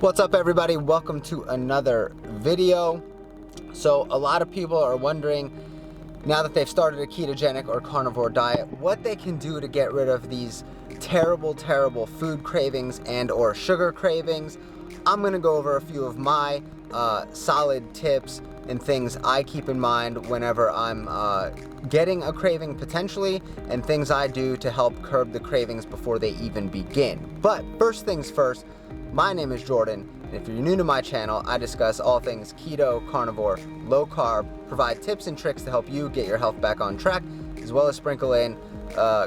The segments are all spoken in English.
What's up, everybody? Welcome to another video. So a lot of people are wondering, now that they've started a ketogenic or carnivore diet, what they can do to get rid of these terrible food cravings and or sugar cravings. I'm gonna go over a few of my solid tips and things I keep in mind whenever I'm getting a craving potentially, and things I do to help curb the cravings before they even begin. But first things first, my name is Jordan, and if you're new to my channel, I discuss all things keto, carnivore, low carb, provide tips and tricks to help you get your health back on track, as well as sprinkle in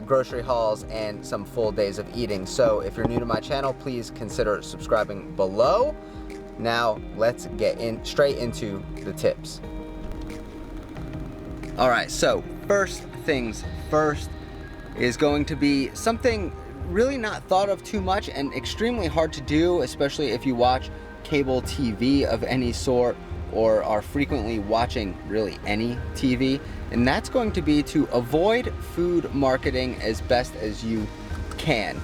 grocery hauls and some full days of eating. So if you're new to my channel, please consider subscribing below. Now let's get straight into the tips. All right, so first things first is going to be something really not thought of too much and extremely hard to do, especially if you watch cable TV of any sort or are frequently watching really any TV, and that's going to be to avoid food marketing as best as you can.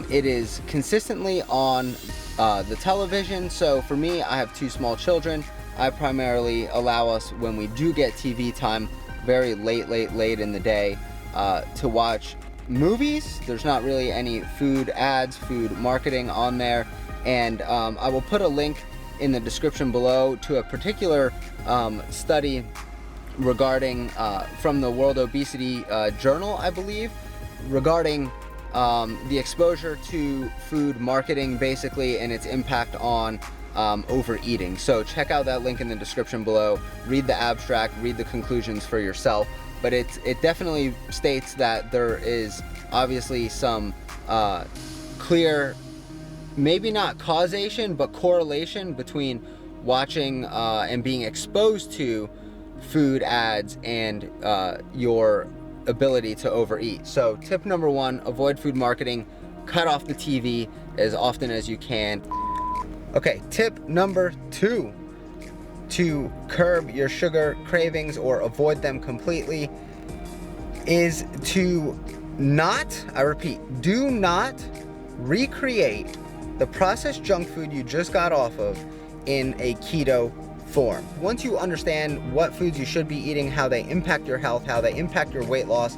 It is consistently on the television, so for me, I have two small children. I primarily allow us, when we do get TV time, very late in the day, to watch movies. There's not really any food ads, food marketing on there, and I will put a link in the description below to a particular study regarding from the World Obesity Journal, I believe, regarding the exposure to food marketing basically and its impact on overeating. So check out that link in the description below, read the abstract, read the conclusions for yourself. But it definitely states that there is obviously some clear, maybe not causation, but correlation between watching and being exposed to food ads and your ability to overeat. So tip number one, avoid food marketing, cut off the TV as often as you can. Okay, tip number two, to curb your sugar cravings or avoid them completely, is to not, I repeat, do not recreate the processed junk food you just got off of in a keto form. Once you understand what foods you should be eating, how they impact your health, how they impact your weight loss,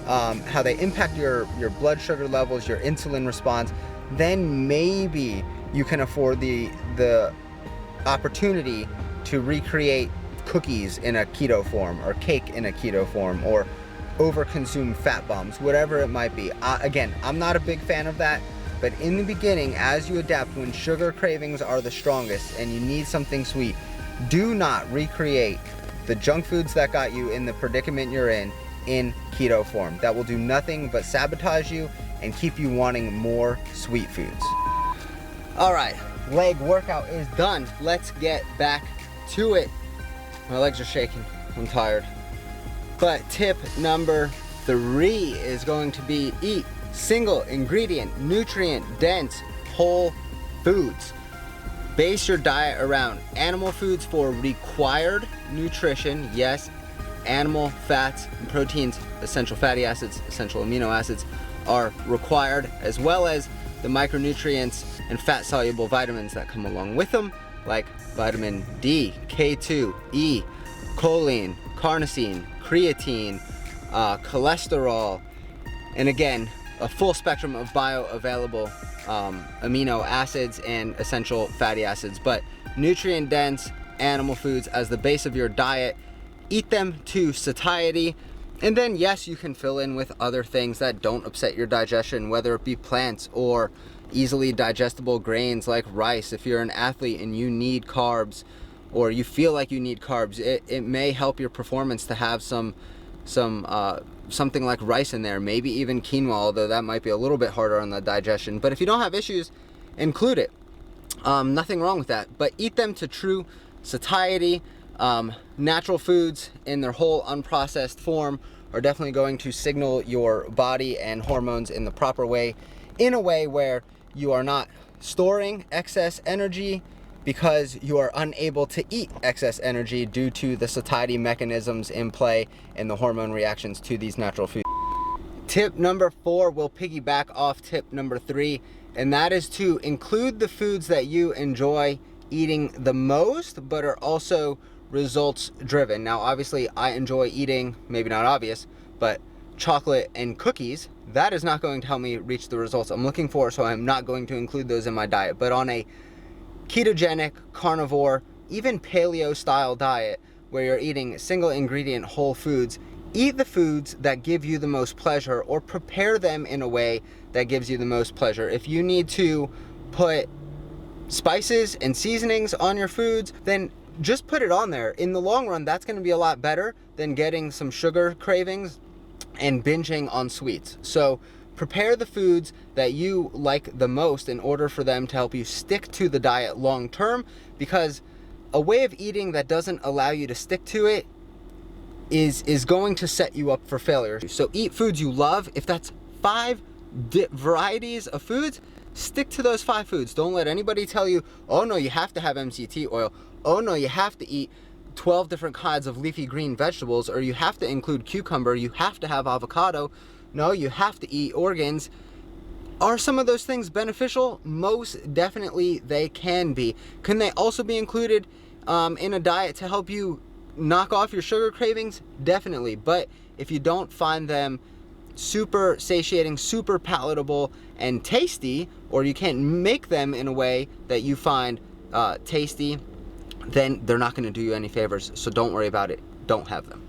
how they impact your blood sugar levels, your insulin response, then maybe you can afford the opportunity to recreate cookies in a keto form, or cake in a keto form, or overconsume fat bombs, whatever it might be. Again, I'm not a big fan of that, but in the beginning, as you adapt, when sugar cravings are the strongest and you need something sweet, do not recreate the junk foods that got you in the predicament you're in keto form. That will do nothing but sabotage you and keep you wanting more sweet foods. All right, leg workout is done. Let's get back to it. My legs are shaking, I'm tired. But tip number three is going to be eat single ingredient, nutrient dense, whole foods. Base your diet around animal foods for required nutrition. Yes, animal fats and proteins, essential fatty acids, essential amino acids are required, as well as the micronutrients and fat-soluble vitamins that come along with them, like vitamin D, K2, E, choline, carnosine, creatine, cholesterol, and again, a full spectrum of bioavailable amino acids and essential fatty acids. But nutrient-dense animal foods as the base of your diet, eat them to satiety, and then yes, you can fill in with other things that don't upset your digestion, whether it be plants or easily digestible grains like rice. If you're an athlete and you need carbs, or you feel like you need carbs, it may help your performance to have something like rice in there, maybe even quinoa, although that might be a little bit harder on the digestion. But if you don't have issues, include it. Nothing wrong with that, but eat them to true satiety. Natural foods in their whole unprocessed form are definitely going to signal your body and hormones in the proper way, in a way where you are not storing excess energy because you are unable to eat excess energy due to the satiety mechanisms in play and the hormone reactions to these natural foods. Tip number 4 will piggyback off tip number 3, and that is to include the foods that you enjoy eating the most, but are also results driven. Now, obviously, I enjoy eating, maybe not obvious, but chocolate and cookies. That is not going to help me reach the results I'm looking for, so I'm not going to include those in my diet. But on a ketogenic, carnivore, even paleo style diet where you're eating single ingredient whole foods, eat the foods that give you the most pleasure, or prepare them in a way that gives you the most pleasure. If you need to put spices and seasonings on your foods, then just put it on there. In the long run, that's going to be a lot better than getting some sugar cravings and binging on sweets. So prepare the foods that you like the most in order for them to help you stick to the diet long term, because a way of eating that doesn't allow you to stick to it is going to set you up for failure. So eat foods you love. If that's 5 varieties of foods, stick to those 5 foods. Don't let anybody tell you, oh no, you have to have MCT oil. Oh no, you have to eat 12 different kinds of leafy green vegetables, or you have to include cucumber, you have to have avocado. No, you have to eat organs. Are some of those things beneficial? Most definitely they can be. Can they also be included in a diet to help you knock off your sugar cravings? Definitely. But if you don't find them super satiating, super palatable and tasty, or you can't make them in a way that you find tasty, then they're not going to do you any favors. So don't worry about it. Don't have them.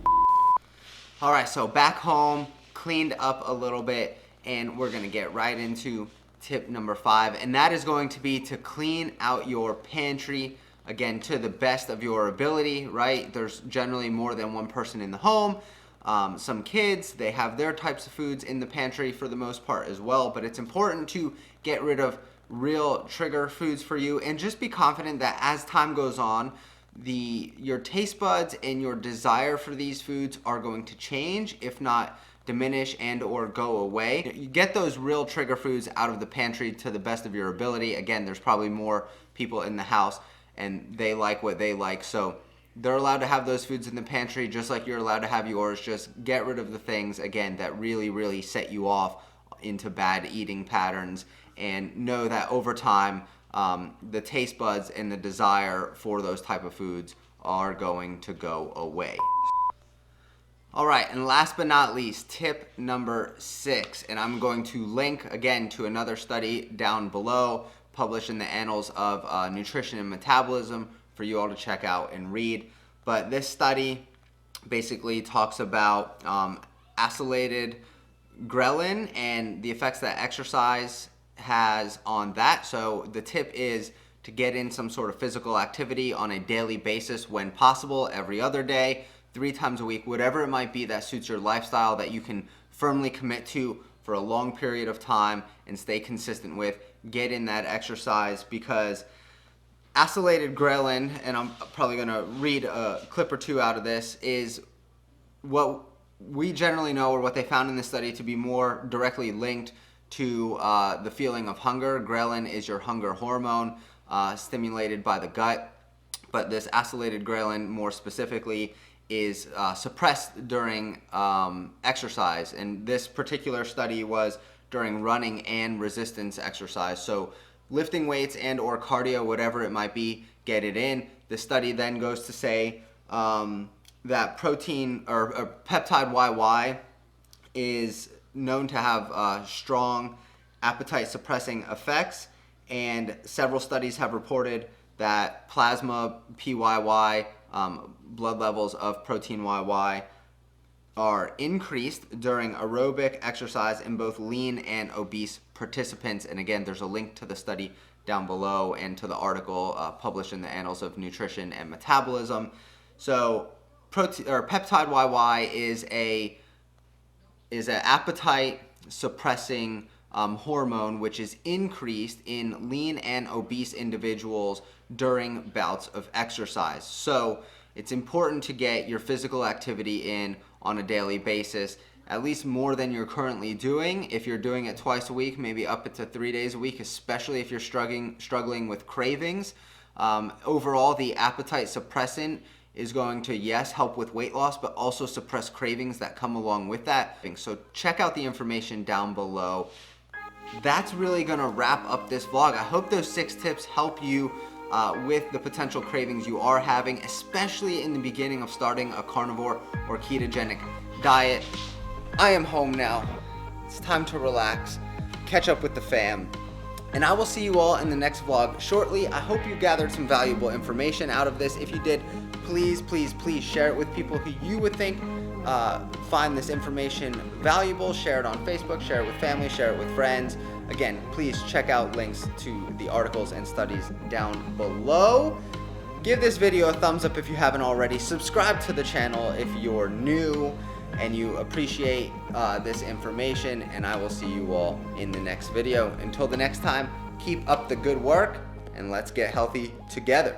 All right, so back home, cleaned up a little bit, and we're going to get right into tip number 5, and that is going to be to clean out your pantry, again, to the best of your ability, right? There's generally more than one person in the home. Some kids, they have their types of foods in the pantry for the most part as well, but it's important to get rid of real trigger foods for you, and just be confident that as time goes on, your taste buds and your desire for these foods are going to change, if not diminish and or go away. You get those real trigger foods out of the pantry to the best of your ability. Again, there's probably more people in the house and they like what they like, so they're allowed to have those foods in the pantry just like you're allowed to have yours. Just get rid of the things, again, that really set you off into bad eating patterns, and know that over time the taste buds and the desire for those type of foods are going to go away. All right, and last but not least, tip number 6, and I'm going to link again to another study down below, published in the Annals of Nutrition and Metabolism, for you all to check out and read. But this study basically talks about acylated ghrelin and the effects that exercise has on that. So the tip is to get in some sort of physical activity on a daily basis when possible, every other day, 3 times a week, whatever it might be that suits your lifestyle, that you can firmly commit to for a long period of time and stay consistent with. Get in that exercise, because acylated ghrelin, and I'm probably going to read a clip or 2 out of this, is what we generally know, or what they found in this study, to be more directly linked to the feeling of hunger. Ghrelin is your hunger hormone, stimulated by the gut, but this acylated ghrelin more specifically is suppressed during exercise, and this particular study was during running and resistance exercise. So lifting weights and or cardio, whatever it might be, get it in. The study then goes to say that protein or peptide YY is known to have strong appetite suppressing effects, and several studies have reported that plasma PYY, blood levels of protein YY, are increased during aerobic exercise in both lean and obese participants. And again, there's a link to the study down below and to the article published in the Annals of Nutrition and Metabolism. So peptide YY is an appetite suppressing hormone which is increased in lean and obese individuals during bouts of exercise. So it's important to get your physical activity in on a daily basis, at least more than you're currently doing. If you're doing it twice a week, maybe up to 3 days a week, especially if you're struggling with cravings. Overall, the appetite suppressant is going to, yes, help with weight loss, but also suppress cravings that come along with that. So check out the information down below. that's really gonna wrap up this vlog. I hope those 6 tips help you with the potential cravings you are having, especially in the beginning of starting a carnivore or ketogenic diet. I am home now. It's time to relax, catch up with the fam, and I will see you all in the next vlog shortly. I hope you gathered some valuable information out of this. If you did, please, please, please share it with people who you would think find this information valuable. Share it on Facebook, share it with family, share it with friends. Again, please check out links to the articles and studies down below. Give this video a thumbs up if you haven't already. Subscribe to the channel if you're new and you appreciate this information, and I will see you all in the next video. Until the next time, keep up the good work, and let's get healthy together.